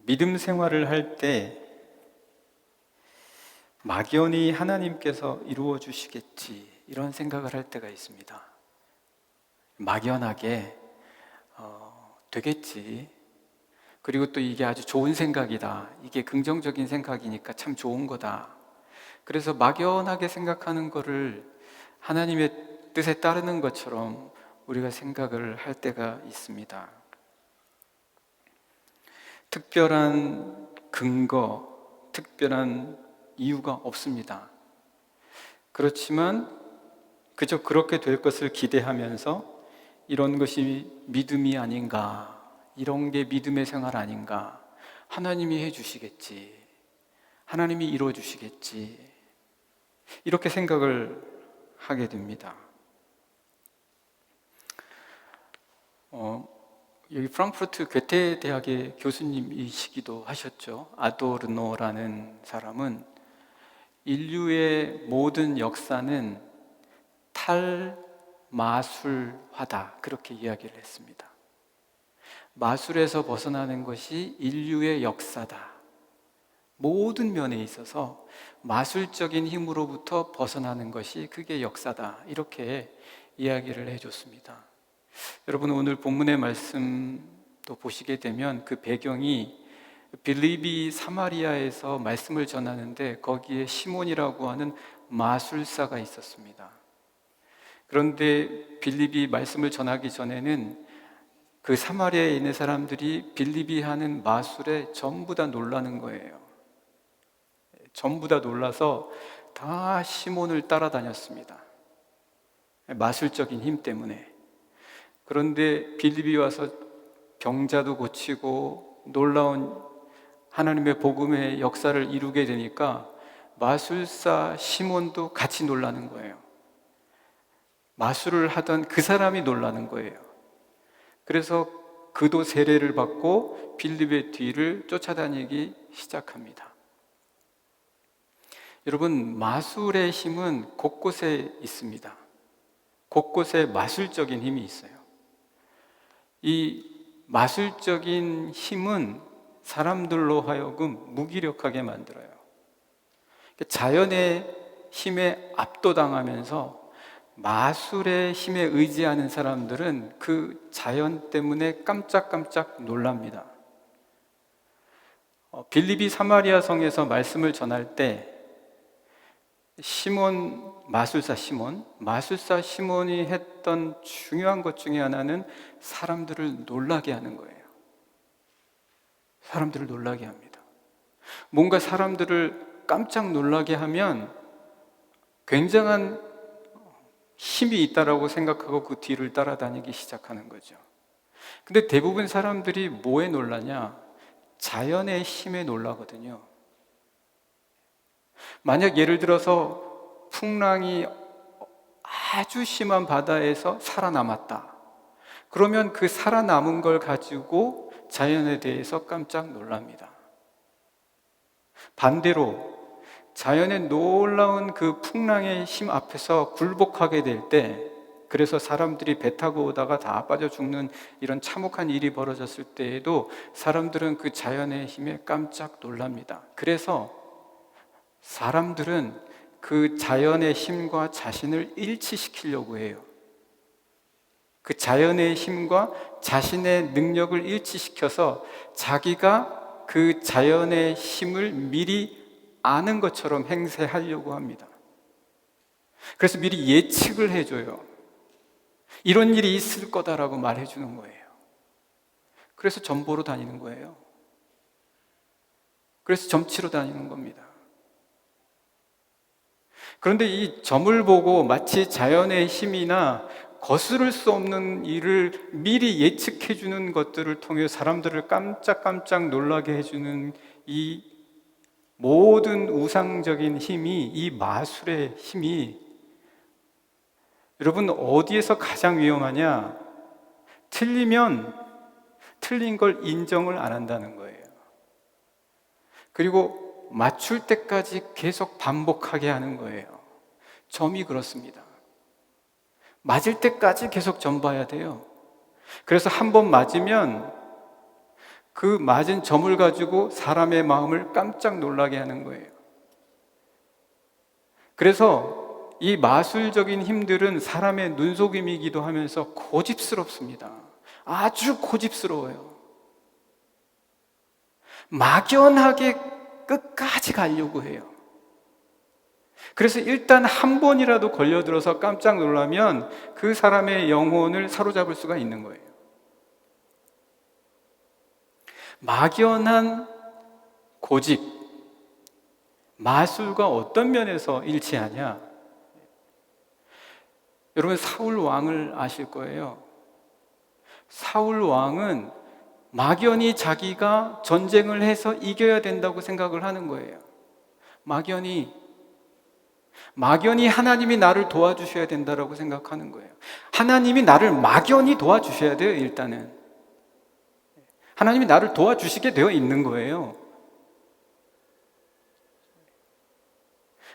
믿음 생활을 할 때 막연히 하나님께서 이루어 주시겠지 이런 생각을 할 때가 있습니다. 막연하게 되겠지. 그리고 또 이게 아주 좋은 생각이다. 이게 긍정적인 생각이니까 참 좋은 거다. 그래서 막연하게 생각하는 거를 하나님의 뜻에 따르는 것처럼 우리가 생각을 할 때가 있습니다. 특별한 근거, 특별한 이유가 없습니다. 그렇지만 그저 그렇게 될 것을 기대하면서 이런 것이 믿음이 아닌가, 이런 게 믿음의 생활 아닌가, 하나님이 해주시겠지, 하나님이 이루어주시겠지, 이렇게 생각을 하게 됩니다. 여기 프랑크푸르트 괴테 대학의 교수님이시기도 하셨죠. 아도르노라는 사람은 인류의 모든 역사는 탈마술화다, 그렇게 이야기를 했습니다. 마술에서 벗어나는 것이 인류의 역사다. 모든 면에 있어서 마술적인 힘으로부터 벗어나는 것이 그게 역사다, 이렇게 이야기를 해줬습니다. 여러분, 오늘 본문의 말씀도 보시게 되면 그 배경이 빌립이 사마리아에서 말씀을 전하는데 거기에 시몬이라고 하는 마술사가 있었습니다. 그런데 빌립이 말씀을 전하기 전에는 그 사마리아에 있는 사람들이 빌립이 하는 마술에 전부 다 놀라는 거예요. 전부 다 놀라서 다 시몬을 따라다녔습니다. 마술적인 힘 때문에. 그런데 빌립이 와서 병자도 고치고 놀라운 하나님의 복음의 역사를 이루게 되니까 마술사 시몬도 같이 놀라는 거예요. 마술을 하던 그 사람이 놀라는 거예요. 그래서 그도 세례를 받고 빌립의 뒤를 쫓아다니기 시작합니다. 여러분, 마술의 힘은 곳곳에 있습니다. 곳곳에 마술적인 힘이 있어요. 이 마술적인 힘은 사람들로 하여금 무기력하게 만들어요. 자연의 힘에 압도당하면서 마술의 힘에 의지하는 사람들은 그 자연 때문에 깜짝깜짝 놀랍니다. 빌립이 사마리아 성에서 말씀을 전할 때 마술사 시몬이 했던 중요한 것 중에 하나는 사람들을 놀라게 하는 거예요. 사람들을 놀라게 합니다. 뭔가 사람들을 깜짝 놀라게 하면 굉장한 힘이 있다라고 생각하고 그 뒤를 따라다니기 시작하는 거죠. 근데 대부분 사람들이 뭐에 놀라냐? 자연의 힘에 놀라거든요. 만약 예를 들어서 풍랑이 아주 심한 바다에서 살아남았다. 그러면 그 살아남은 걸 가지고 자연에 대해서 깜짝 놀랍니다. 반대로 자연의 놀라운 그 풍랑의 힘 앞에서 굴복하게 될 때, 그래서 사람들이 배 타고 오다가 다 빠져 죽는 이런 참혹한 일이 벌어졌을 때에도 사람들은 그 자연의 힘에 깜짝 놀랍니다. 그래서 사람들은 그 자연의 힘과 자신을 일치시키려고 해요. 그 자연의 힘과 자신의 능력을 일치시켜서 자기가 그 자연의 힘을 미리 아는 것처럼 행세하려고 합니다. 그래서 미리 예측을 해줘요. 이런 일이 있을 거다라고 말해주는 거예요. 그래서 점 보러 다니는 거예요. 그래서 점치러 다니는 겁니다. 그런데 이 점을 보고 마치 자연의 힘이나 거스를 수 없는 일을 미리 예측해주는 것들을 통해 사람들을 깜짝깜짝 놀라게 해주는 이 모든 우상적인 힘이, 이 마술의 힘이 여러분 어디에서 가장 위험하냐? 틀리면 틀린 걸 인정을 안 한다는 거예요. 그리고 맞출 때까지 계속 반복하게 하는 거예요. 점이 그렇습니다. 맞을 때까지 계속 점 봐야 돼요. 그래서 한 번 맞으면 그 맞은 점을 가지고 사람의 마음을 깜짝 놀라게 하는 거예요. 그래서 이 마술적인 힘들은 사람의 눈속임이기도 하면서 고집스럽습니다. 아주 고집스러워요. 막연하게 끝까지 가려고 해요. 그래서 일단 한 번이라도 걸려들어서 깜짝 놀라면 그 사람의 영혼을 사로잡을 수가 있는 거예요. 막연한 고집, 마술과 어떤 면에서 일치하냐? 여러분, 사울 왕을 아실 거예요. 사울 왕은 막연히 자기가 전쟁을 해서 이겨야 된다고 생각을 하는 거예요. 막연히 하나님이 나를 도와주셔야 된다고 생각하는 거예요. 하나님이 나를 막연히 도와주셔야 돼요. 일단은 하나님이 나를 도와주시게 되어 있는 거예요.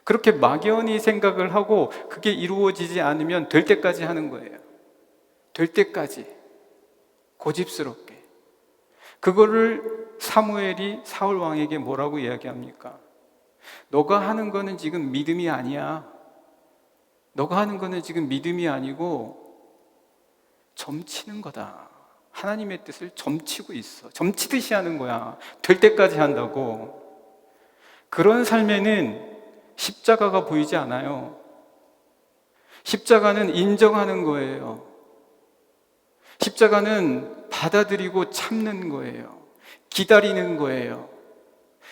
그렇게 막연히 생각을 하고 그게 이루어지지 않으면 될 때까지 하는 거예요. 될 때까지 고집스럽게. 그거를 사무엘이 사울 왕에게 뭐라고 이야기합니까? 너가 하는 거는 지금 믿음이 아니야. 너가 하는 거는 지금 믿음이 아니고 점치는 거다. 하나님의 뜻을 점치고 있어. 점치듯이 하는 거야. 될 때까지 한다고. 그런 삶에는 십자가가 보이지 않아요. 십자가는 인정하는 거예요. 십자가는 받아들이고 참는 거예요. 기다리는 거예요.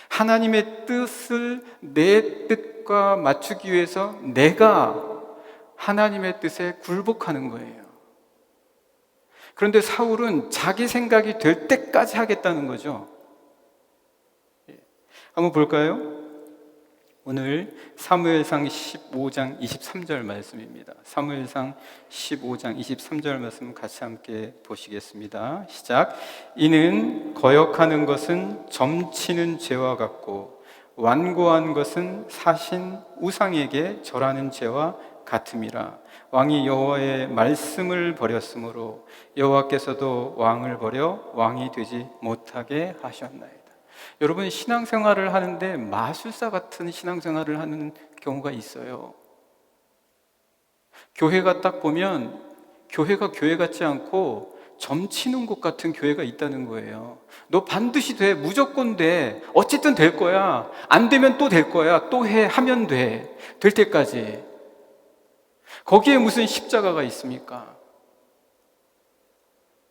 하나님의 뜻을 내 뜻과 맞추기 위해서 내가 하나님의 뜻에 굴복하는 거예요. 그런데 사울은 자기 생각이 될 때까지 하겠다는 거죠. 한번 볼까요? 오늘 사무엘상 15장 23절 말씀입니다. 사무엘상 15장 23절 말씀 같이 함께 보시겠습니다. 시작. 이는 거역하는 것은 점치는 죄와 같고 완고한 것은 사신 우상에게 절하는 죄와 같음이라. 왕이 여호와의 말씀을 버렸으므로 여호와께서도 왕을 버려 왕이 되지 못하게 하셨나이다. 여러분, 신앙생활을 하는데 마술사 같은 신앙생활을 하는 경우가 있어요. 교회가 딱 보면 교회가 교회 같지 않고 점치는 곳 같은 교회가 있다는 거예요. 너 반드시 돼, 무조건 돼, 어쨌든 될 거야, 안 되면 또 될 거야, 또 해, 하면 돼, 될 때까지. 거기에 무슨 십자가가 있습니까?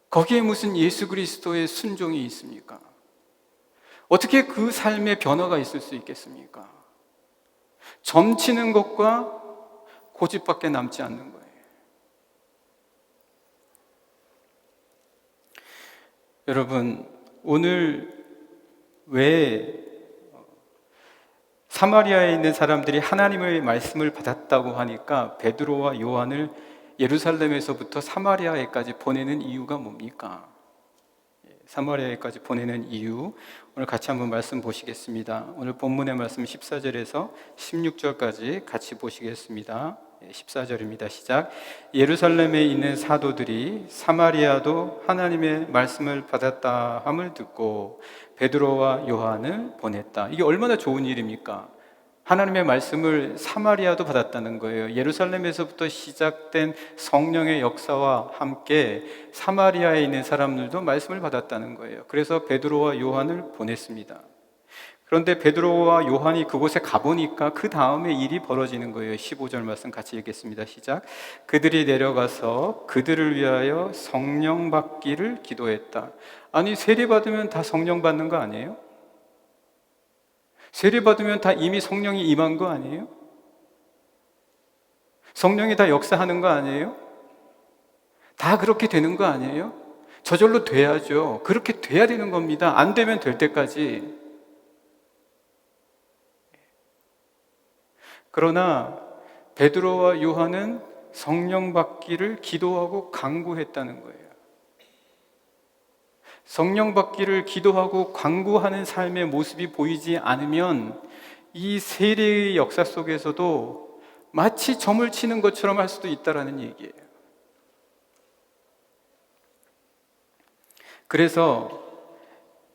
거기에 무슨 예수 그리스도의 순종이 있습니까? 어떻게 그 삶의 변화가 있을 수 있겠습니까? 점치는 것과 고집밖에 남지 않는 거예요. 여러분, 오늘 왜 사마리아에 있는 사람들이 하나님의 말씀을 받았다고 하니까 베드로와 요한을 예루살렘에서부터 사마리아에까지 보내는 이유가 뭡니까? 사마리아에까지 보내는 이유, 오늘 같이 한번 말씀 보시겠습니다. 오늘 본문의 말씀 14절에서 16절까지 같이 보시겠습니다. 14절입니다. 시작. 예루살렘에 있는 사도들이 사마리아도 하나님의 말씀을 받았다 함을 듣고 베드로와 요한을 보냈다. 이게 얼마나 좋은 일입니까? 하나님의 말씀을 사마리아도 받았다는 거예요. 예루살렘에서부터 시작된 성령의 역사와 함께 사마리아에 있는 사람들도 말씀을 받았다는 거예요. 그래서 베드로와 요한을 보냈습니다. 그런데 베드로와 요한이 그곳에 가보니까 그 다음에 일이 벌어지는 거예요. 15절 말씀 같이 읽겠습니다. 시작. 그들이 내려가서 그들을 위하여 성령 받기를 기도했다. 아니, 세례 받으면 다 성령 받는 거 아니에요? 세례 받으면 다 이미 성령이 임한 거 아니에요? 성령이 다 역사하는 거 아니에요? 다 그렇게 되는 거 아니에요? 저절로 돼야죠. 그렇게 돼야 되는 겁니다. 안 되면 될 때까지. 그러나 베드로와 요한은 성령 받기를 기도하고 간구했다는 거예요. 성령 받기를 기도하고 간구하는 삶의 모습이 보이지 않으면 이 세례의 역사 속에서도 마치 점을 치는 것처럼 할 수도 있다는 얘기예요. 그래서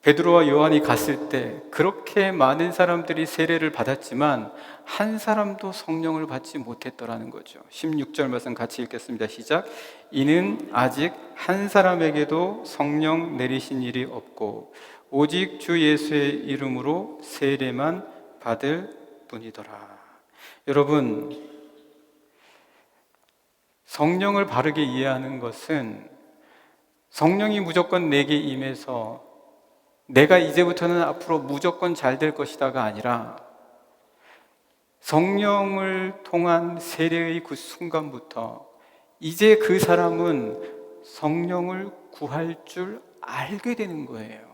베드로와 요한이 갔을 때 그렇게 많은 사람들이 세례를 받았지만 한 사람도 성령을 받지 못했더라는 거죠. 16절 말씀 같이 읽겠습니다. 시작. 이는 아직 한 사람에게도 성령 내리신 일이 없고 오직 주 예수의 이름으로 세례만 받을 뿐이더라. 여러분, 성령을 바르게 이해하는 것은 성령이 무조건 내게 임해서 내가 이제부터는 앞으로 무조건 잘 될 것이다가 아니라 성령을 통한 세례의 그 순간부터 이제 그 사람은 성령을 구할 줄 알게 되는 거예요.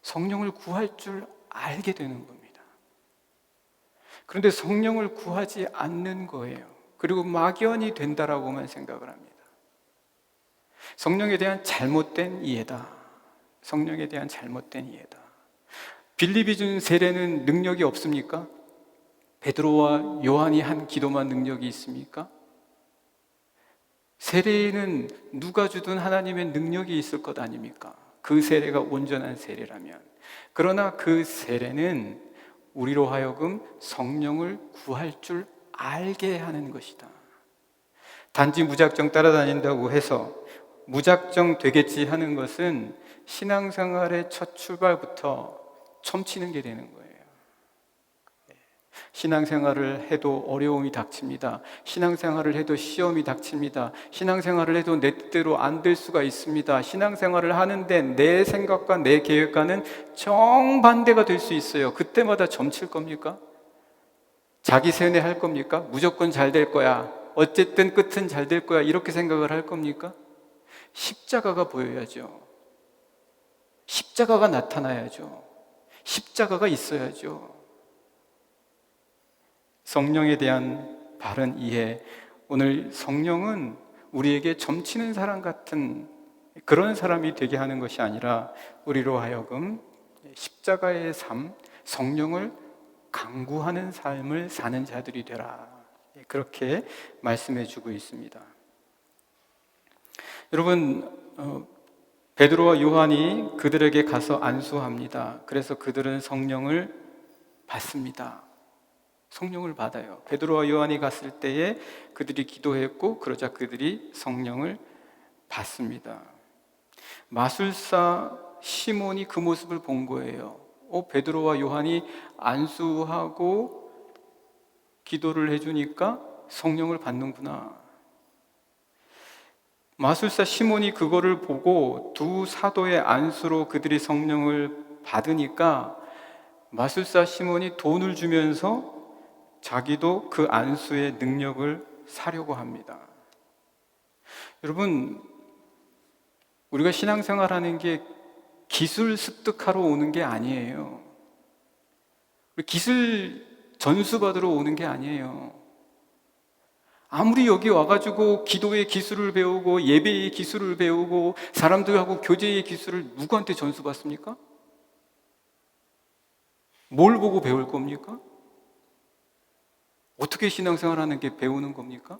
성령을 구할 줄 알게 되는 겁니다. 그런데 성령을 구하지 않는 거예요. 그리고 막연히 된다라고만 생각을 합니다. 성령에 대한 잘못된 이해다. 성령에 대한 잘못된 이해다. 빌립이 준 세례는 능력이 없습니까? 베드로와 요한이 한 기도만 능력이 있습니까? 세례에는 누가 주든 하나님의 능력이 있을 것 아닙니까? 그 세례가 온전한 세례라면. 그러나 그 세례는 우리로 하여금 성령을 구할 줄 알게 하는 것이다. 단지 무작정 따라다닌다고 해서 무작정 되겠지 하는 것은 신앙생활의 첫 출발부터 첨치는 게 되는 거예요. 신앙생활을 해도 어려움이 닥칩니다. 신앙생활을 해도 시험이 닥칩니다. 신앙생활을 해도 내 뜻대로 안 될 수가 있습니다. 신앙생활을 하는데 내 생각과 내 계획과는 정반대가 될 수 있어요. 그때마다 점칠 겁니까? 자기 세뇌할 겁니까? 무조건 잘 될 거야. 어쨌든 끝은 잘 될 거야. 이렇게 생각을 할 겁니까? 십자가가 보여야죠. 십자가가 나타나야죠. 십자가가 있어야죠. 성령에 대한 바른 이해. 오늘 성령은 우리에게 점치는 사람 같은 그런 사람이 되게 하는 것이 아니라 우리로 하여금 십자가의 삶, 성령을 강구하는 삶을 사는 자들이 되라. 그렇게 말씀해 주고 있습니다. 여러분, 베드로와 요한이 그들에게 가서 안수합니다. 그래서 그들은 성령을 받습니다. 성령을 받아요. 베드로와 요한이 갔을 때에 그들이 기도했고 그러자 그들이 성령을 받습니다. 마술사 시몬이 그 모습을 본 거예요. 베드로와 요한이 안수하고 기도를 해주니까 성령을 받는구나. 마술사 시몬이 그거를 보고 두 사도의 안수로 그들이 성령을 받으니까 마술사 시몬이 돈을 주면서 자기도 그 안수의 능력을 사려고 합니다. 여러분, 우리가 신앙생활하는 게 기술 습득하러 오는 게 아니에요. 기술 전수받으러 오는 게 아니에요. 아무리 여기 와가지고 기도의 기술을 배우고 예배의 기술을 배우고 사람들하고 교제의 기술을 누구한테 전수받습니까? 뭘 보고 배울 겁니까? 어떻게 신앙생활하는 게 배우는 겁니까?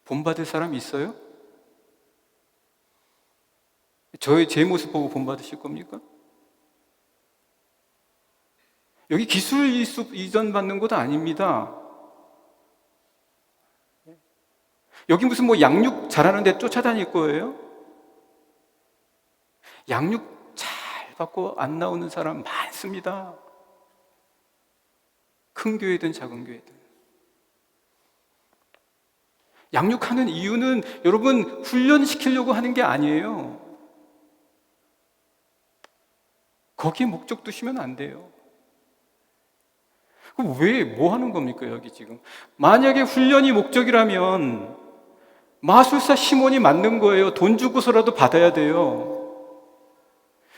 본받을 사람 있어요? 제 모습 보고 본받으실 겁니까? 여기 기술 이전 받는 곳 아닙니다. 여기 무슨 양육 잘하는 데 쫓아다닐 거예요? 양육 잘 받고 안 나오는 사람 많습니다. 큰 교회든 작은 교회든. 양육하는 이유는 여러분 훈련시키려고 하는 게 아니에요. 거기에 목적 두시면 안 돼요. 그럼 왜 뭐 하는 겁니까 여기 지금? 만약에 훈련이 목적이라면 마술사 시몬이 맞는 거예요. 돈 주고서라도 받아야 돼요.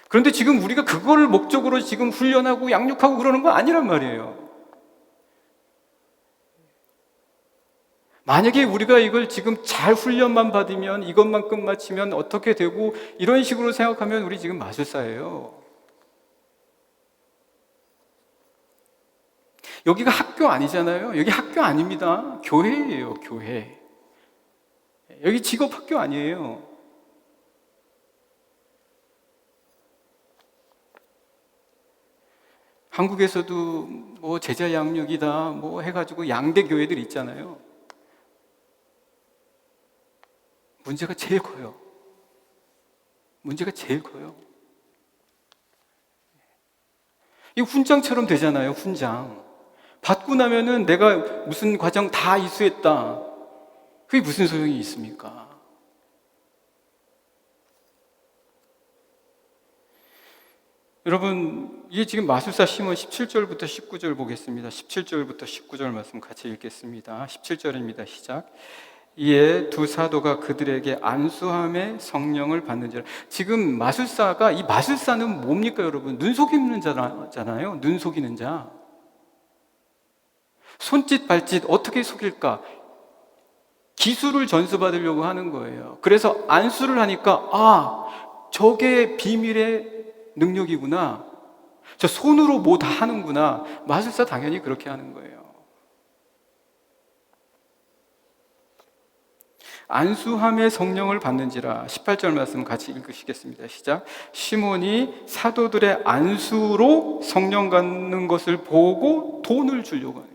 그런데 지금 우리가 그거를 목적으로 지금 훈련하고 양육하고 그러는 거 아니란 말이에요. 만약에 우리가 이걸 지금 잘 훈련만 받으면 이것만 끝마치면 어떻게 되고 이런 식으로 생각하면 우리 지금 마술사예요. 여기가 학교 아니잖아요. 여기 학교 아닙니다. 교회예요, 교회. 여기 직업학교 아니에요. 한국에서도 뭐 제자 양육이다 뭐 해가지고 양대 교회들 있잖아요. 문제가 제일 커요. 문제가 제일 커요. 이 훈장처럼 되잖아요. 훈장 받고 나면은 내가 무슨 과정 다 이수했다, 그게 무슨 소용이 있습니까? 여러분, 이게 지금 마술사 시몬 17절부터 19절 보겠습니다. 17절부터 19절 말씀 같이 읽겠습니다. 17절입니다. 시작. 이에 두 사도가 그들에게 안수함에 성령을 받는지라. 지금 마술사가, 이 마술사는 뭡니까 여러분? 눈 속이는 자잖아요. 눈 속이는 자. 손짓 발짓 어떻게 속일까? 기술을 전수받으려고 하는 거예요. 그래서 안수를 하니까 저게 비밀의 능력이구나, 저 손으로 뭐 다 하는구나. 마술사 당연히 그렇게 하는 거예요. 안수함에 성령을 받는지라. 18절 말씀 같이 읽으시겠습니다. 시작. 시몬이 사도들의 안수로 성령 받는 것을 보고 돈을 주려고 하는,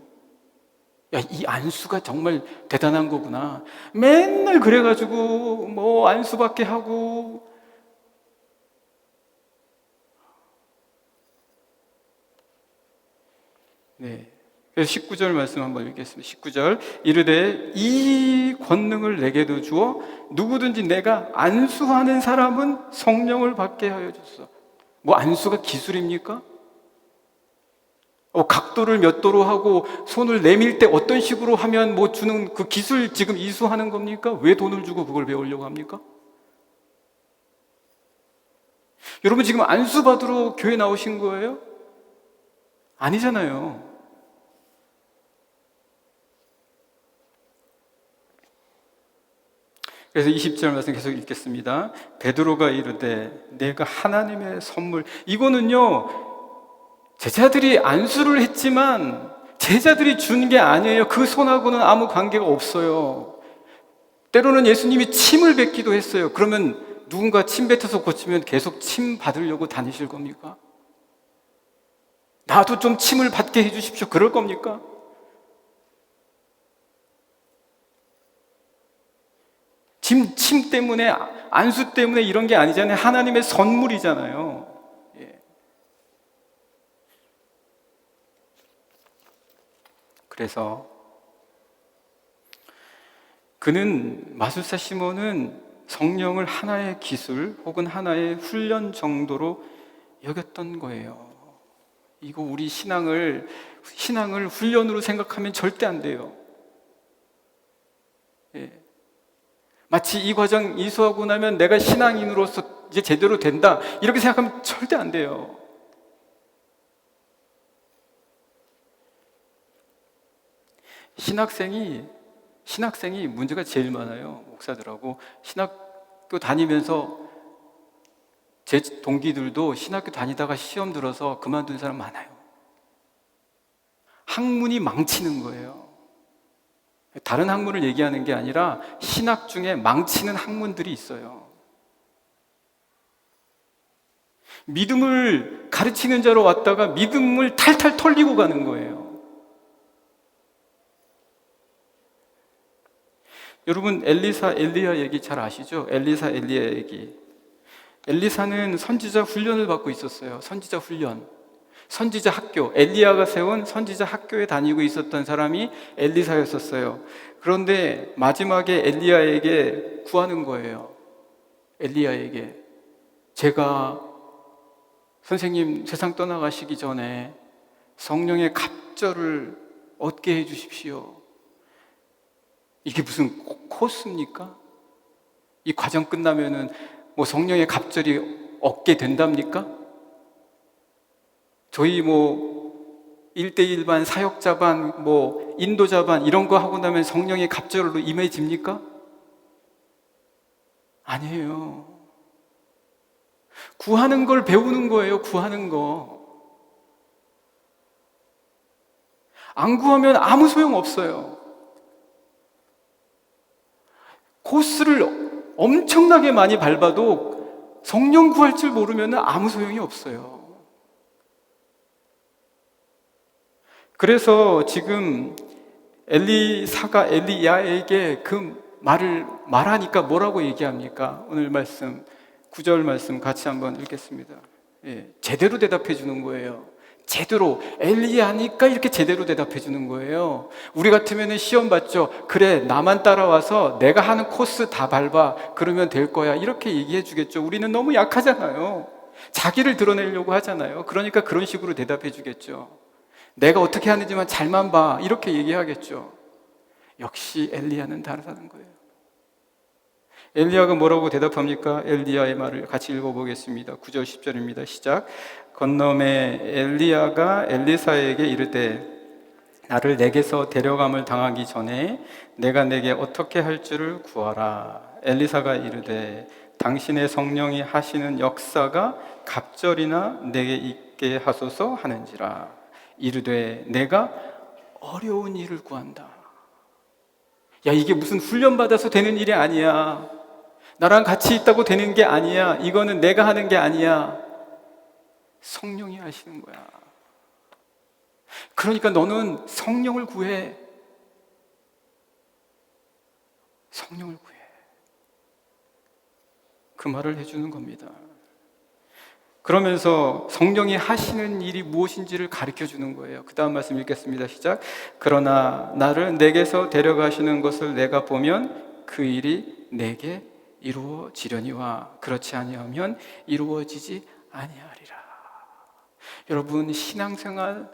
야, 이 안수가 정말 대단한 거구나. 맨날 그래가지고 뭐 안수받게 하고. 네. 그래서 19절 말씀 한번 읽겠습니다. 19절. 이르되 이 권능을 내게도 주어 누구든지 내가 안수하는 사람은 성령을 받게 하여 줬어. 뭐 안수가 기술입니까? 각도를 몇 도로 하고 손을 내밀 때 어떤 식으로 하면 뭐 주는 그 기술 지금 이수하는 겁니까? 왜 돈을 주고 그걸 배우려고 합니까? 여러분, 지금 안수 받으러 교회 나오신 거예요? 아니잖아요. 그래서 20절 말씀 계속 읽겠습니다. 베드로가 이르되 내가 하나님의 선물. 이거는요, 제자들이 안수를 했지만 제자들이 준 게 아니에요. 그 손하고는 아무 관계가 없어요. 때로는 예수님이 침을 뱉기도 했어요. 그러면 누군가 침 뱉어서 고치면 계속 침 받으려고 다니실 겁니까? 나도 좀 침을 받게 해주십시오, 그럴 겁니까? 침 때문에, 안수 때문에 이런 게 아니잖아요. 하나님의 선물이잖아요. 예. 그래서 마술사 시몬은 성령을 하나의 기술 혹은 하나의 훈련 정도로 여겼던 거예요. 이거 우리 신앙을 훈련으로 생각하면 절대 안 돼요. 예. 마치 이 과정 이수하고 나면 내가 신앙인으로서 이제 제대로 된다, 이렇게 생각하면 절대 안 돼요. 신학생이 문제가 제일 많아요. 목사들하고 신학교 다니면서 제 동기들도 신학교 다니다가 시험 들어서 그만둔 사람 많아요. 학문이 망치는 거예요. 다른 학문을 얘기하는 게 아니라 신학 중에 망치는 학문들이 있어요. 믿음을 가르치는 자로 왔다가 믿음을 탈탈 털리고 가는 거예요. 여러분, 엘리야 얘기 잘 아시죠? 엘리야 얘기. 엘리사는 선지자 훈련을 받고 있었어요. 선지자 훈련, 선지자 학교, 엘리야가 세운 선지자 학교에 다니고 있었던 사람이 엘리사였었어요. 그런데 마지막에 엘리야에게 구하는 거예요. 엘리야에게, 제가 선생님 세상 떠나가시기 전에 성령의 갑절을 얻게 해주십시오. 이게 무슨 코스입니까? 이 과정 끝나면은 뭐 성령의 갑절이 얻게 된답니까? 저희 뭐 1대1반, 사역자반, 뭐 인도자반 이런 거 하고 나면 성령의 갑절로 임해집니까? 아니에요. 구하는 걸 배우는 거예요. 구하는 거. 안 구하면 아무 소용 없어요. 코스를 엄청나게 많이 밟아도 성령 구할 줄 모르면 아무 소용이 없어요. 그래서 지금 엘리사가 엘리야에게 그 말을 말하니까 뭐라고 얘기합니까? 오늘 말씀 9절 말씀 같이 한번 읽겠습니다. 제대로 대답해 주는 거예요. 제대로. 엘리야니까 이렇게 제대로 대답해 주는 거예요. 우리 같으면 시험 받죠. 그래, 나만 따라와서 내가 하는 코스 다 밟아, 그러면 될 거야, 이렇게 얘기해 주겠죠. 우리는 너무 약하잖아요. 자기를 드러내려고 하잖아요. 그러니까 그런 식으로 대답해 주겠죠. 내가 어떻게 하는지만 잘만 봐, 이렇게 얘기하겠죠. 역시 엘리야는 다르다는 거예요. 엘리야가 뭐라고 대답합니까? 엘리야의 말을 같이 읽어보겠습니다. 9절 10절입니다. 시작. 건너매 엘리야가 엘리사에게 이르되 나를 내게서 데려감을 당하기 전에 내가 내게 어떻게 할 줄을 구하라. 엘리사가 이르되 당신의 성령이 하시는 역사가 갑절이나 내게 있게 하소서 하는지라. 이르되 내가 어려운 일을 구한다. 야, 이게 무슨 훈련받아서 되는 일이 아니야. 나랑 같이 있다고 되는 게 아니야. 이거는 내가 하는 게 아니야. 성령이 하시는 거야. 그러니까 너는 성령을 구해. 성령을 구해. 그 말을 해주는 겁니다. 그러면서 성령이 하시는 일이 무엇인지를 가르쳐 주는 거예요. 그 다음 말씀 읽겠습니다. 시작. 그러나 나를 내게서 데려가시는 것을 내가 보면 그 일이 내게 이루어지려니와 그렇지 아니하면 이루어지지 아니하리라. 여러분, 신앙생활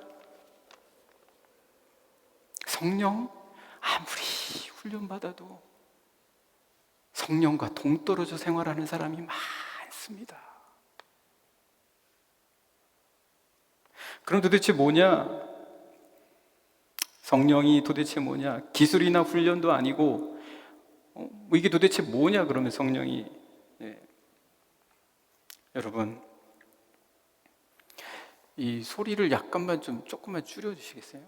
성령 아무리 훈련받아도 성령과 동떨어져 생활하는 사람이 많습니다. 그럼 도대체 뭐냐? 성령이 도대체 뭐냐? 기술이나 훈련도 아니고 뭐 이게 도대체 뭐냐? 그러면 성령이 여러분, 이 소리를 약간만 조금만 줄여주시겠어요?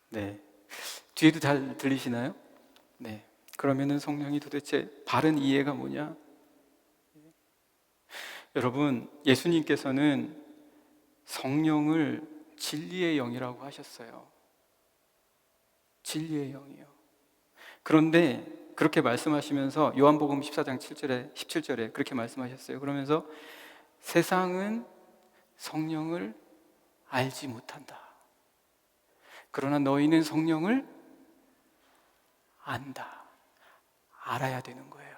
네. 뒤에도 잘 들리시나요? 네. 그러면은 성령이 도대체 바른 이해가 뭐냐? 여러분, 예수님께서는 성령을 진리의 영이라고 하셨어요. 진리의 영이요. 그런데 그렇게 말씀하시면서 요한복음 14장 7절에 17절에 그렇게 말씀하셨어요. 그러면서 세상은 성령을 알지 못한다. 그러나 너희는 성령을 안다. 알아야 되는 거예요.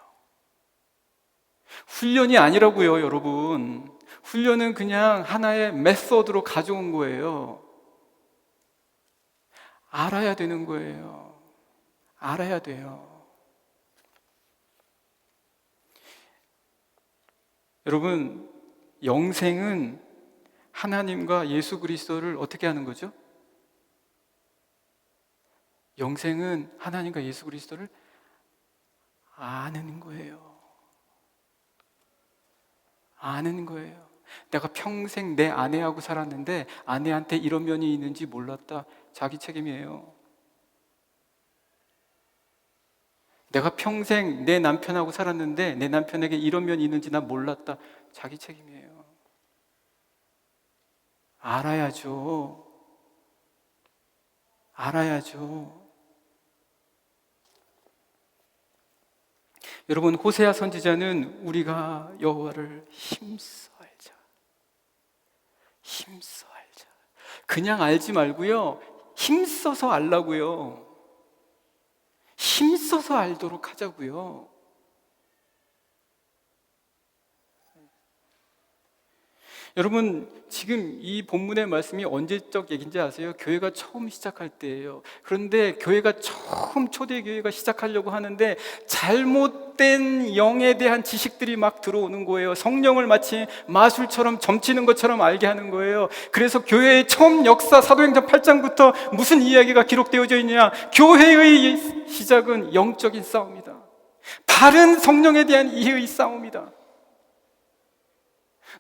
훈련이 아니라고요, 여러분. 훈련은 그냥 하나의 메소드로 가져온 거예요. 알아야 되는 거예요. 알아야 돼요. 여러분, 영생은 하나님과 예수 그리스도를 어떻게 하는 거죠? 영생은 하나님과 예수 그리스도를 아는 거예요. 아는 거예요. 내가 평생 내 아내하고 살았는데 아내한테 이런 면이 있는지 몰랐다. 자기 책임이에요. 내가 평생 내 남편하고 살았는데 내 남편에게 이런 면이 있는지 난 몰랐다. 자기 책임이에요. 알아야죠. 알아야죠. 여러분, 호세아 선지자는 우리가 여호와를 힘써 알자. 힘써 알자. 그냥 알지 말고요. 힘써서 알라고요. 힘써서 알도록 하자고요. 여러분, 지금 이 본문의 말씀이 언제적 얘기인지 아세요? 교회가 처음 시작할 때예요. 그런데 교회가 처음 초대교회가 시작하려고 하는데 잘못된 영에 대한 지식들이 막 들어오는 거예요. 성령을 마치 마술처럼 점치는 것처럼 알게 하는 거예요. 그래서 교회의 처음 역사 사도행전 8장부터 무슨 이야기가 기록되어져 있냐? 교회의 시작은 영적인 싸움이다. 바른 성령에 대한 이해의 싸움이다.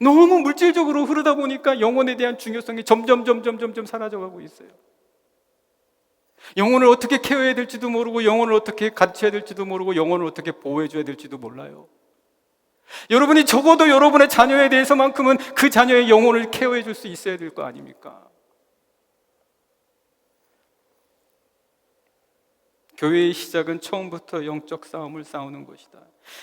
너무 물질적으로 흐르다 보니까 영혼에 대한 중요성이 점점 사라져가고 있어요. 영혼을 어떻게 케어해야 될지도 모르고 영혼을 어떻게 가르쳐야 될지도 모르고 영혼을 어떻게 보호해줘야 될지도 몰라요. 여러분이 적어도 여러분의 자녀에 대해서만큼은 그 자녀의 영혼을 케어해 줄 수 있어야 될 거 아닙니까? 교회의 시작은 처음부터 영적 싸움을 싸우는 것이다.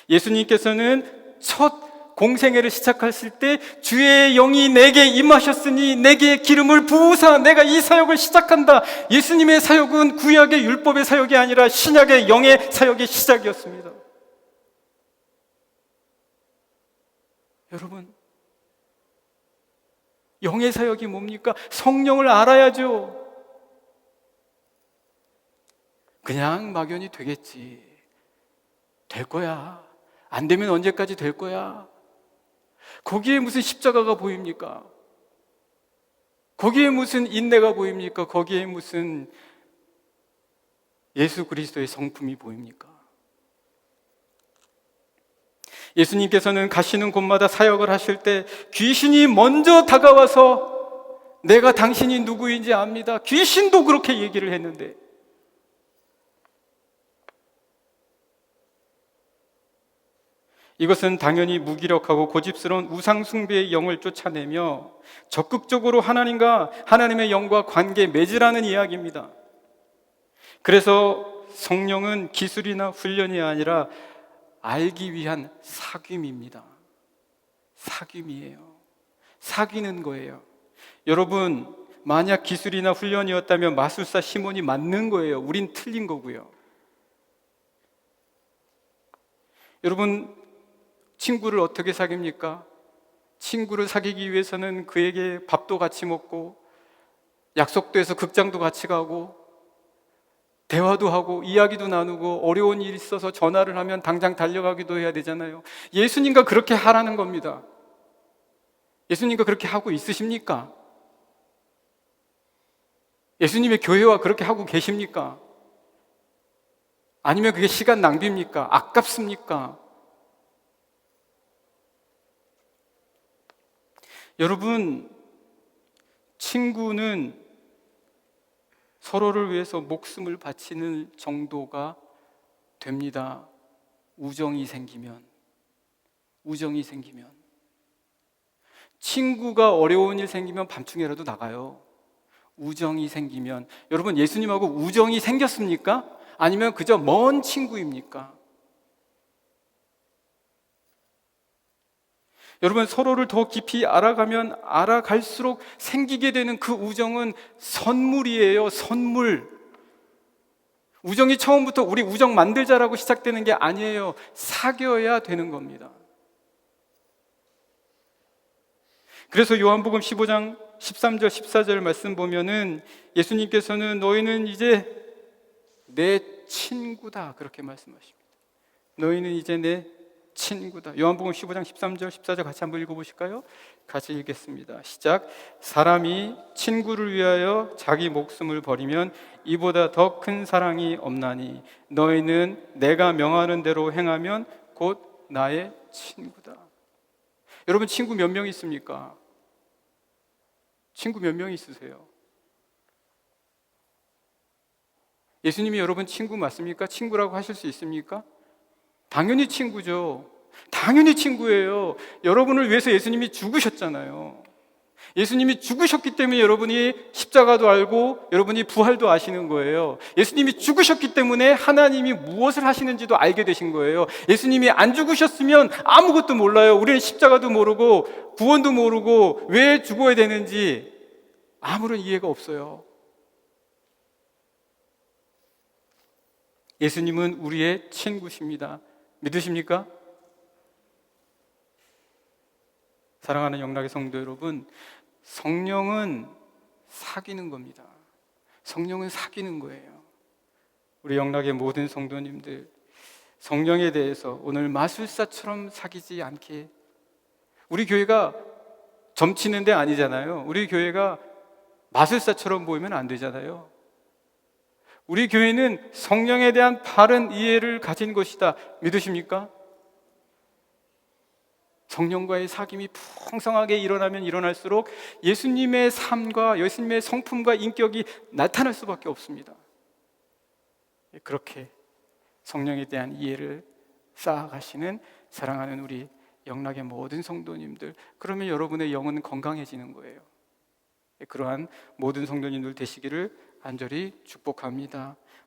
예수님께서는 첫 공생애를 시작하실 때 주의 영이 내게 임하셨으니 내게 기름을 부으사 내가 이 사역을 시작한다. 예수님의 사역은 구약의 율법의 사역이 아니라 신약의 영의 사역의 시작이었습니다. 여러분, 영의 사역이 뭡니까? 성령을 알아야죠. 그냥 막연히 되겠지. 될 거야. 안 되면 언제까지 될 거야. 거기에 무슨 십자가가 보입니까? 거기에 무슨 인내가 보입니까? 거기에 무슨 예수 그리스도의 성품이 보입니까? 예수님께서는 가시는 곳마다 사역을 하실 때 귀신이 먼저 다가와서 내가 당신이 누구인지 압니다. 귀신도 그렇게 얘기를 했는데, 이것은 당연히 무기력하고 고집스러운 우상숭배의 영을 쫓아내며 적극적으로 하나님과 하나님의 영과 관계에 맺으라는 이야기입니다. 그래서 성령은 기술이나 훈련이 아니라 알기 위한 사귐입니다. 사귐이에요. 사귀는 거예요. 여러분, 만약 기술이나 훈련이었다면 마술사 시몬이 맞는 거예요. 우린 틀린 거고요. 여러분, 친구를 어떻게 사깁니까? 친구를 사귀기 위해서는 그에게 밥도 같이 먹고 약속도 해서 극장도 같이 가고 대화도 하고 이야기도 나누고 어려운 일이 있어서 전화를 하면 당장 달려가기도 해야 되잖아요. 예수님과 그렇게 하라는 겁니다. 예수님과 그렇게 하고 있으십니까? 예수님의 교회와 그렇게 하고 계십니까? 아니면 그게 시간 낭비입니까? 아깝습니까? 여러분, 친구는 서로를 위해서 목숨을 바치는 정도가 됩니다. 우정이 생기면. 친구가 어려운 일 생기면 밤중에라도 나가요. 우정이 생기면. 여러분, 예수님하고 우정이 생겼습니까? 아니면 그저 먼 친구입니까? 여러분, 서로를 더 깊이 알아가면 알아갈수록 생기게 되는 그 우정은 선물이에요. 선물. 우정이 처음부터 우리 우정 만들자라고 시작되는 게 아니에요. 사귀어야 되는 겁니다. 그래서 요한복음 15장 13절 14절 말씀 보면은 예수님께서는 너희는 이제 내 친구다 그렇게 말씀하십니다. 너희는 이제 내 친구다. 요한복음 15장 13절 14절 같이 한번 읽어보실까요? 같이 읽겠습니다. 시작. 사람이 친구를 위하여 자기 목숨을 버리면 이보다 더 큰 사랑이 없나니 너희는 내가 명하는 대로 행하면 곧 나의 친구다. 여러분, 친구 몇 명 있습니까? 친구 몇 명 있으세요? 예수님이 여러분 친구 맞습니까? 친구라고 하실 수 있습니까? 당연히 친구죠. 당연히 친구예요. 여러분을 위해서 예수님이 죽으셨잖아요. 예수님이 죽으셨기 때문에 여러분이 십자가도 알고 여러분이 부활도 아시는 거예요. 예수님이 죽으셨기 때문에 하나님이 무엇을 하시는지도 알게 되신 거예요. 예수님이 안 죽으셨으면 아무것도 몰라요. 우리는 십자가도 모르고 구원도 모르고 왜 죽어야 되는지 아무런 이해가 없어요. 예수님은 우리의 친구십니다. 믿으십니까? 사랑하는 영락의 성도 여러분, 성령은 사귀는 겁니다. 성령은 사귀는 거예요. 우리 영락의 모든 성도님들, 성령에 대해서 오늘 마술사처럼 사귀지 않게. 우리 교회가 점치는 데 아니잖아요. 우리 교회가 마술사처럼 보이면 안 되잖아요. 우리 교회는 성령에 대한 바른 이해를 가진 것이다. 믿으십니까? 성령과의 사귐이 풍성하게 일어나면 일어날수록 예수님의 삶과 예수님의 성품과 인격이 나타날 수밖에 없습니다. 그렇게 성령에 대한 이해를 쌓아가시는 사랑하는 우리 영락의 모든 성도님들, 그러면 여러분의 영은 건강해지는 거예요. 그러한 모든 성도님들 되시기를 간절히 축복합니다.